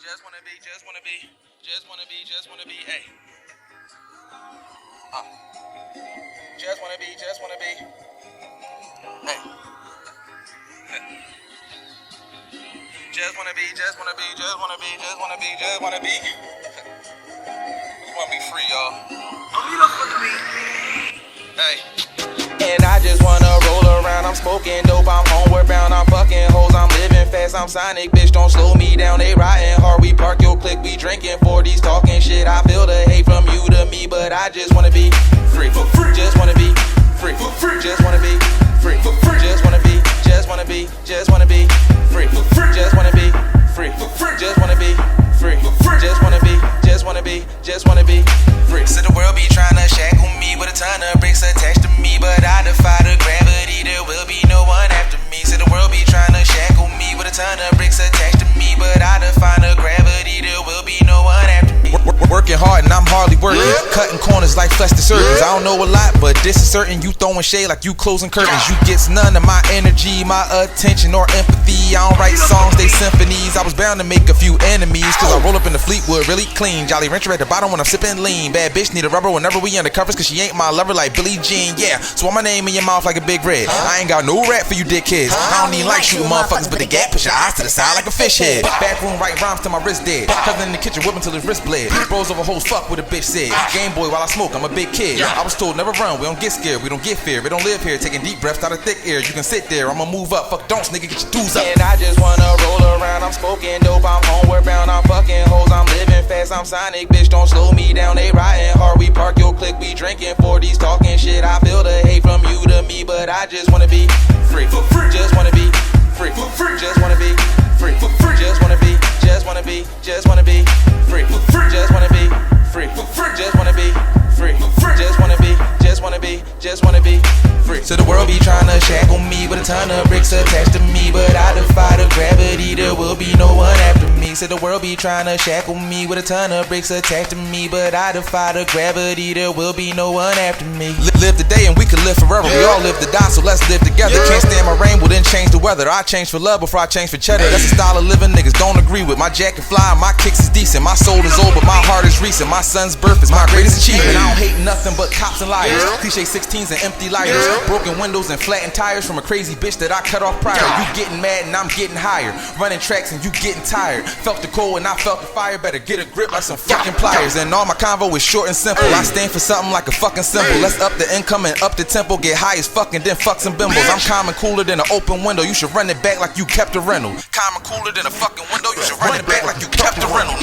Just wanna be, just wanna be, just wanna be, just wanna be, hey. Just wanna be, just wanna be, hey. Just wanna be, just wanna be, just wanna be, just wanna be, just wanna be. Just wanna be free, y'all. Hey. And I just wanna roll around, I'm smoking dope, I'm homeward bound, I'm fucking hoes, I'm living fast, I'm Sonic, bitch, don't slow me down, they riding hard, we park your clique, we drinking 40s, talking shit, I feel the hate from you to me, but I just wanna be free, just wanna be free, just wanna be free, just wanna be, just wanna be, just wanna be free, just wanna be free, just wanna be free, just wanna be, just wanna be, just wanna be free. So the world be trying to shackle me with a ton of bricks attached to me, but I defy the gravity, there will be no one after me. So the world be trying to shackle me with a ton of bricks attached to me, but I defy the gravity, there will be no one after me. Working hard and I'm hardly working, cutting corners like flesh to surgeons. I don't know a lot, but this is certain. You throwing shade like you closing curtains. You gets none of my energy, my attention or empathy. I don't write songs, they symphonies. I was bound to make a few enemies, cause I roll up in the Fleetwood really clean. Jolly Rancher at the bottom when I'm sipping lean. Bad bitch need a rubber whenever we undercovers, cause she ain't my lover like Billie Jean. Yeah, swallow my name in your mouth like a big red. I ain't got no rap for you dickheads. I don't even like shooting motherfuckers, but the gap push your eyes to the side like a fish head. Backroom write rhymes till my wrist dead. Cousin in the kitchen whipping till his wrist bled. Bros over hoes fuck what a bitch said. Game Boy while I smoke, I'm a big kid. I was told never run, we don't get scared, we don't get fear. We don't live here, taking deep breaths out of thick air. You can sit there, I'ma move up, fuck don'ts, nigga, get your dues up. And I just wanna roll around, I'm smoking dope, I'm homeward bound, I'm fucking hoes, I'm living fast, I'm Sonic, bitch, don't slow me down. They riding hard, we park your clique, we drinking 40s, talking shit. I feel the hate from you to me, but I just wanna be free, just wanna be free, just wanna be free, just wanna be, just wanna be, just wanna be free, just wanna be free, just wanna be free, just wanna be, just wanna be, just wanna be free. So the world be trying to shackle me with a ton of bricks attached to me, but I defy the gravity, there will be no one after me. So the world be trying to shackle me with a ton of bricks attached to me, but I defy the gravity, there will be no one after me. Live today and we can live forever, we all live to die, so let's live together. Can't stand my rain, well then change the weather. I change for love before I change for cheddar. That's a style of living niggas don't agree with. My jacket fly, my kicks is decent, my soul is old, but my heart is recent. My son's birth is my greatest achievement. I don't hate nothing but cops and liars, cliche 16s and empty lighters, broken windows and flattened tires from a crazy bitch that I cut off prior. You getting mad and I'm getting higher, running tracks and you getting tired. Felt the cold and I felt the fire, better get a grip like some fucking pliers. And all my convo is short and simple, I stand for something like a fucking symbol. Let's up the income and up the tempo, get high as fuck and then fuck some bimbos. I'm calm and cooler than an open window, you should run it back like you kept a rental. Calm and cooler than a fucking window, you should run it back like you kept a rental.